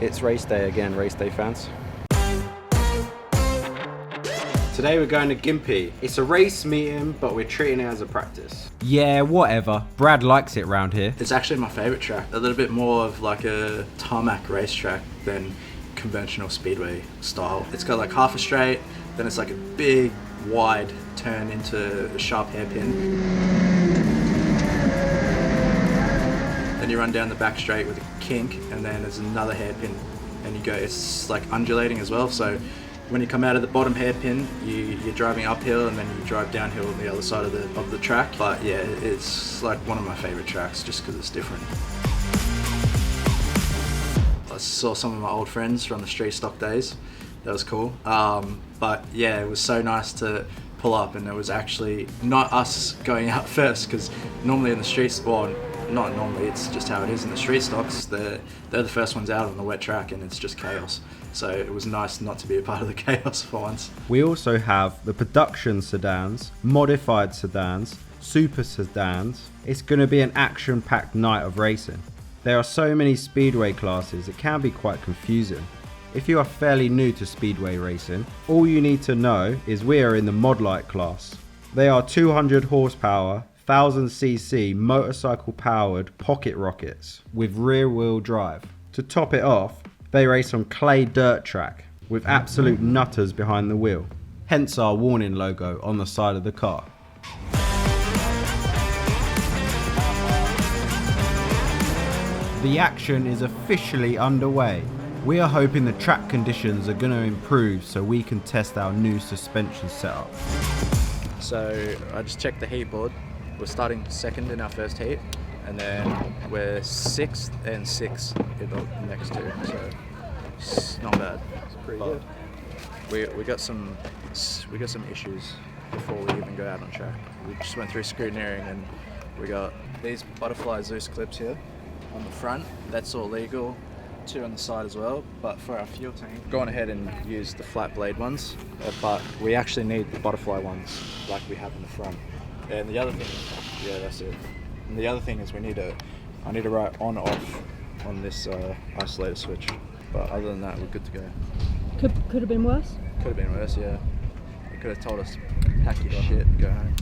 It's race day again, race day fans. Today we're going to Gympie. It's a race meeting, but we're treating it as a practice. Yeah, whatever. Brad likes it round here. It's actually my favourite track. A little bit more of like a tarmac racetrack than conventional speedway style. It's got like half a straight, then it's like a big, wide turn into a sharp hairpin. Then you run down the back straight with a kink, and then there's another hairpin, and you go. It's like undulating as well. So when you come out of the bottom hairpin, you're driving uphill, and then you drive downhill on the other side of the track. But yeah, it's like one of my favourite tracks just because it's different. I saw some of my old friends from the street stock days. That was cool. But yeah, it was so nice to pull up, and it was actually not us going out first, because normally in the streets, well, not normally, it's just how it is in the street stocks, they're the first ones out on the wet track, and it's just chaos. So it was nice not to be a part of the chaos for once. We also have the production sedans, modified sedans, super sedans. It's going to be an action-packed night of racing. There are so many speedway classes, it can be quite confusing. If you are fairly new to speedway racing, all you need to know is we are in the Modlite class. They are 200 horsepower, 1000cc motorcycle powered pocket rockets with rear wheel drive. To top it off, they race on clay dirt track with absolute nutters behind the wheel. Hence our warning logo on the side of the car. The action is officially underway. We are hoping the track conditions are going to improve so we can test our new suspension setup. So I just checked the heat board. We're starting second in our first heat, and then we're sixth and sixth in the next two. So it's not bad. It's pretty good. We got some issues before we even go out on track. We just went through scrutineering, and we got these butterfly Zeus clips here on the front. That's all legal. 2 on the side as well, but for our fuel tank, gone ahead and used the flat blade ones, but we actually need the butterfly ones like we have in the front. And the other thing, yeah, that's it. And the other thing is I need to write on off on this isolator switch, but other than that, we're good to go. Could have been worse? Could have been worse, yeah. They could have told us pack your shit and go home.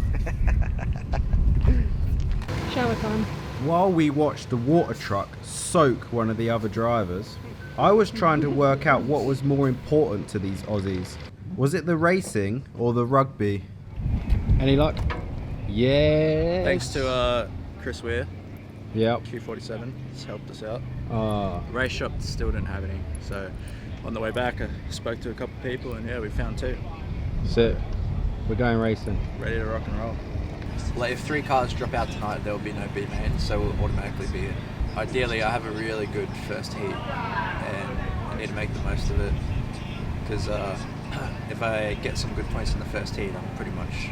Shower time. While we watched the water truck soak one of the other drivers, I was trying to work out what was more important to these Aussies. Was it the racing or the rugby? Any luck? Yeah. Thanks to Chris Weir, Yep. Q47, has helped us out. Ah. Race shop still didn't have any, so on the way back I spoke to a couple of people, and yeah, we found 2. Sick. We're going racing. Ready to rock and roll. Like if 3 cars drop out tonight, there will be no B main, so we'll automatically be in. Ideally, I have a really good first heat, and I need to make the most of it, because if I get some good points in the first heat, I'm pretty much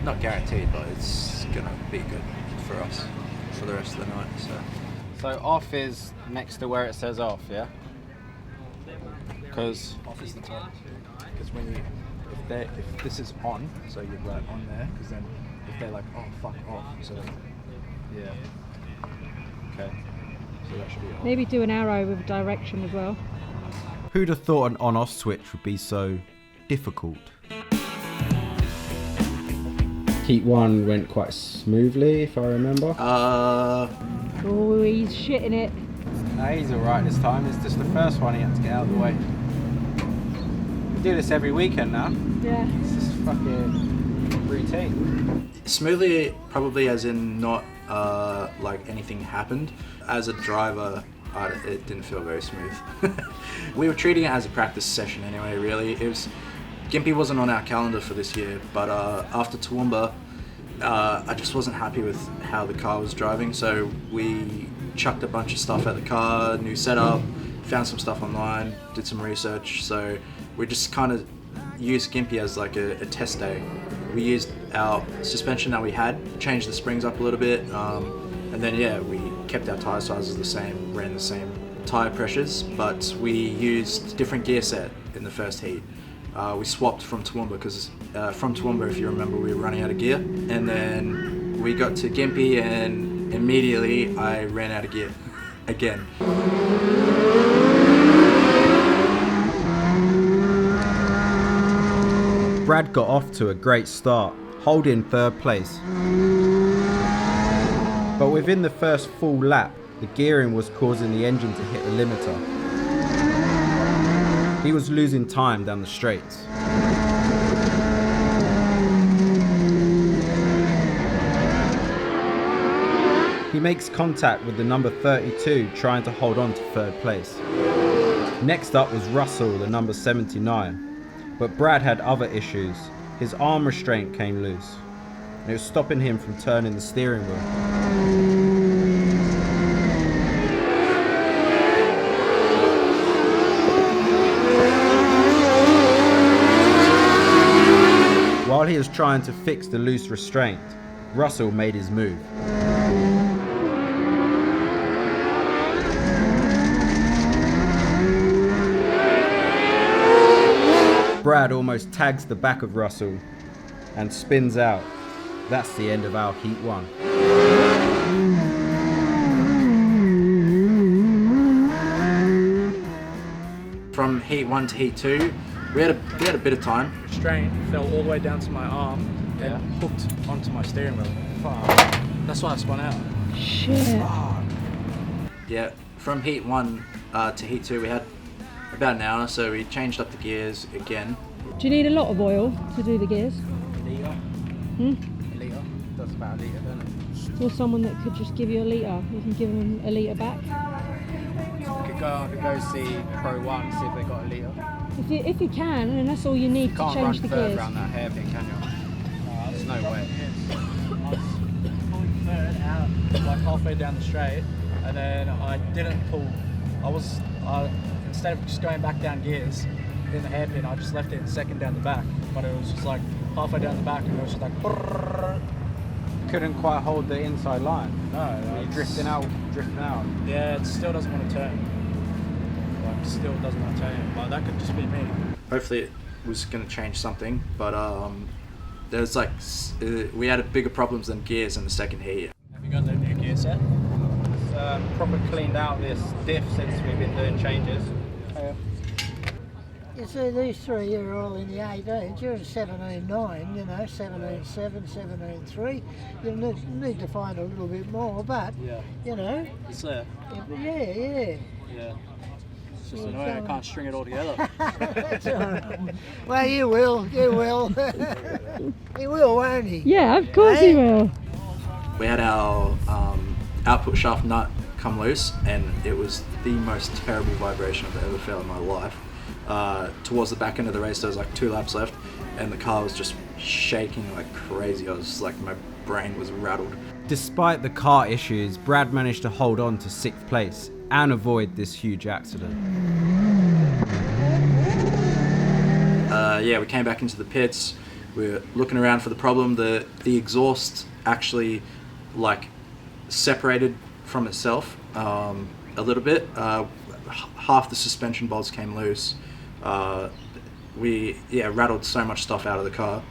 not guaranteed, but it's gonna be good for us for the rest of the night. So off is next to where it says off, yeah? Because Off is the top, because when you if this is on, so you write on there, because then if they're like, oh fuck off, so yeah, okay, so that should be on. Maybe do an arrow with direction as well. Who'd have thought an on-off switch would be so difficult? Heat 1 went quite smoothly, if I remember. Oh, he's shitting it. no, he's alright this time. It's just the first one he had to get out of the way. We do this every weekend now. Yeah. It's just fucking routine. Smoothly, probably as in not like anything happened. As a driver, it didn't feel very smooth. We were treating it as a practice session anyway, really. Gympie wasn't on our calendar for this year, but after Toowoomba, I just wasn't happy with how the car was driving, so we chucked a bunch of stuff at the car, new setup, found some stuff online, did some research, so we just kind of used Gympie as like a test day. We used our suspension that we had, changed the springs up a little bit, and then yeah, we kept our tyre sizes the same, ran the same tyre pressures, but we used different gear set in the first heat. We swapped from Toowoomba because from Toowoomba, if you remember, we were running out of gear, and then we got to Gympie and immediately I ran out of gear again. Brad got off to a great start, holding third place. But within the first full lap, the gearing was causing the engine to hit the limiter. He was losing time down the straights. He makes contact with the number 32 trying to hold on to third place. Next up was Russell, the number 79, but Brad had other issues. His arm restraint came loose, and it was stopping him from turning the steering wheel. While he was trying to fix the loose restraint, Russell made his move. Brad almost tags the back of Russell and spins out. That's the end of our heat 1. From heat 1 to heat 2, we had a bit of time. Restraint fell all the way down to my arm and hooked onto my steering wheel. That's why I spun out. Shit. Yeah, from heat 1 to heat 2 we had about an hour, so we changed up the gears again. Do you need a lot of oil to do the gears? A litre. Hmm? A litre. Does about a litre, doesn't it? Or someone that could just give you a litre. You can give them a litre back. I could go see Pro 1, see if they got a litre. If you can, and that's all you need You to can't change run the third gears. around that hairpin, can you? There's no way. I was pulling third out like halfway down the straight, and then I didn't pull. Instead of just going back down gears in the hairpin, I just left it in second down the back. But it was just like halfway down the back, and it was just like. Brrrr. Couldn't quite hold the inside line. No, You're drifting out. Yeah, it still doesn't want to turn. Like, still doesn't want to turn. But that could just be me. Hopefully it was going to change something, but there's like we had bigger problems than gears in the second heat. Have you got the new gear set? Proper cleaned out this diff since we've been doing changes. You see, these three are all in the 18s. You're in 17.9, you know, 17.7, 17.3. You need to find a little bit more, but, you know. It's there. Yeah. Yeah. It's just annoying I can't string it all together. That's all right. Well, you will. He will, won't he? Yeah, of course he will. We had our output shaft nut come loose, and it was the most terrible vibration I've ever felt in my life. Towards the back end of the race, there was like 2 laps left, and the car was just shaking like crazy. I was just like, my brain was rattled. Despite the car issues, Brad managed to hold on to 6th place and avoid this huge accident. Yeah, we came back into the pits. We were looking around for the problem. The exhaust actually like separated from itself a little bit. Half the suspension bolts came loose. We rattled so much stuff out of the car.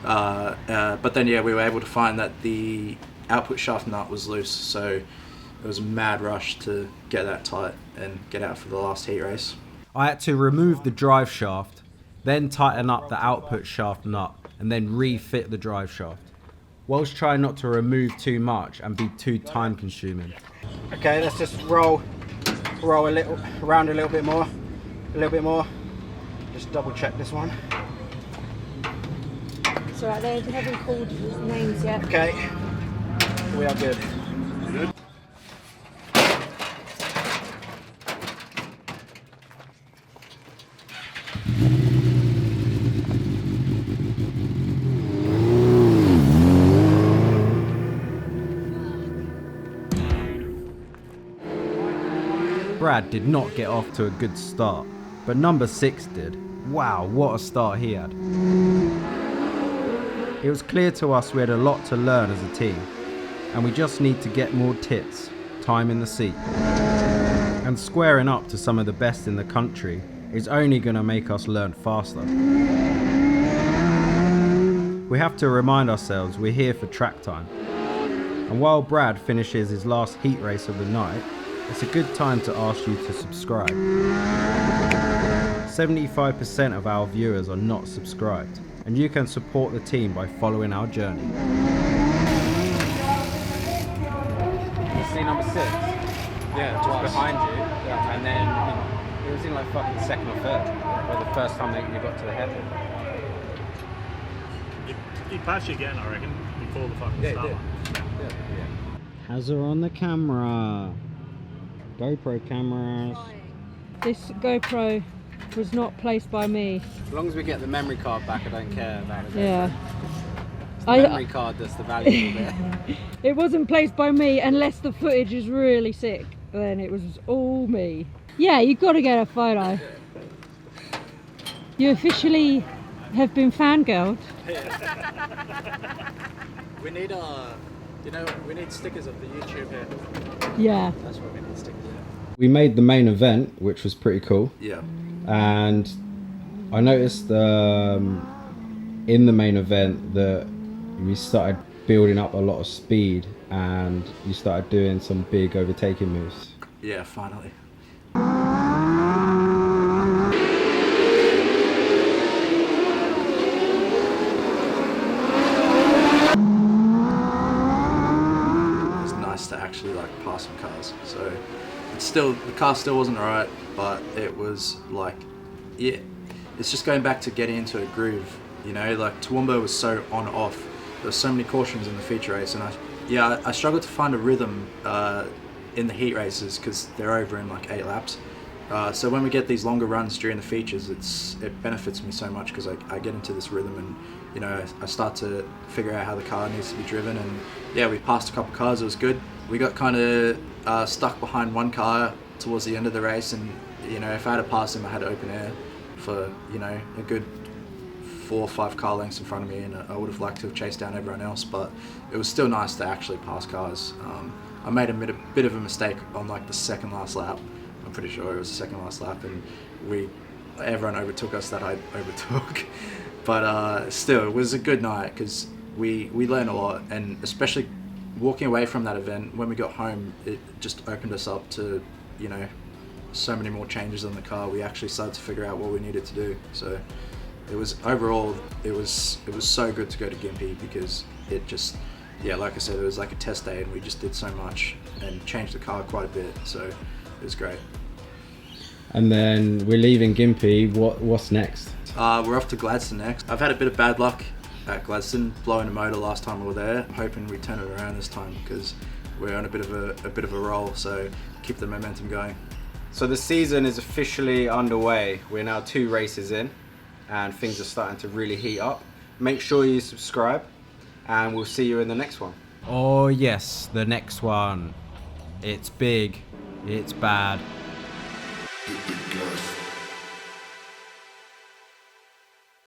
But then we were able to find that the output shaft nut was loose, so it was a mad rush to get that tight and get out for the last heat race. I had to remove the drive shaft, then tighten up the output shaft nut, and then refit the drive shaft, whilst trying not to remove too much and be too time consuming. Okay, let's just roll a little, around a little bit more. Just double check this one. It's alright, they haven't called names yet. Okay, we are good. Brad did not get off to a good start, but number 6 did. Wow, what a start he had. It was clear to us we had a lot to learn as a team, and we just need to get more TITS, time in the seat. And squaring up to some of the best in the country is only going to make us learn faster. We have to remind ourselves we're here for track time. And while Brad finishes his last heat race of the night, it's a good time to ask you to subscribe. 75% of our viewers are not subscribed, and you can support the team by following our journey. You see number 6? Yeah, Just twice. behind you, and then it was in like fucking second or third, or the first time that you got to the hairpin. He passed you again, I reckon, before the fucking start. Hazard on the camera. GoPro cameras. This GoPro was not placed by me. As long as we get the memory card back, I don't care about it. Yeah. It's the memory card that's the valuable bit. It wasn't placed by me unless the footage is really sick. Then it was all me. Yeah, you've got to get a photo. You officially have been fangirled. We need we need stickers of the YouTube here. Yeah. That's what we need stickers. We made the main event, which was pretty cool. Yeah. And I noticed in the main event that we started building up a lot of speed and you started doing some big overtaking moves. Yeah, finally. It's nice to actually like pass some cars. So it's still, the car still wasn't right, but it was like, yeah, it's just going back to getting into a groove. You know, like Toowoomba was so on off. There were so many cautions in the feature race, and I struggled to find a rhythm in the heat races because they're over in like 8 laps. So when we get these longer runs during the features, it benefits me so much because I get into this rhythm and, you know, I start to figure out how the car needs to be driven. And yeah, we passed a couple cars, it was good. We got kind of stuck behind one car towards the end of the race, and you know, if I had to pass him, I had open air for, you know, a good 4 or 5 car lengths in front of me, and I would have liked to have chased down everyone else, but it was still nice to actually pass cars. I made a bit of a mistake on like the second last lap. I'm pretty sure it was the second last lap, and everyone overtook us that I overtook. But still, it was a good night because we learned a lot, and especially walking away from that event, when we got home, it just opened us up to, you know, so many more changes on the car. We actually started to figure out what we needed to do. So it was overall, it was so good to go to Gympie because it just, yeah, like I said, it was like a test day, and we just did so much and changed the car quite a bit. So it was great. And then we're leaving Gympie. What's next? We're off to Gladstone next. I've had a bit of bad luck at Gladstone, blowing a motor last time we were there. I'm hoping we turn it around this time because we're on a bit of a roll. So keep the momentum going. So the season is officially underway. We're now 2 races in, and things are starting to really heat up. Make sure you subscribe, and we'll see you in the next one. Oh yes, the next one. It's big. It's bad. Hit the gas.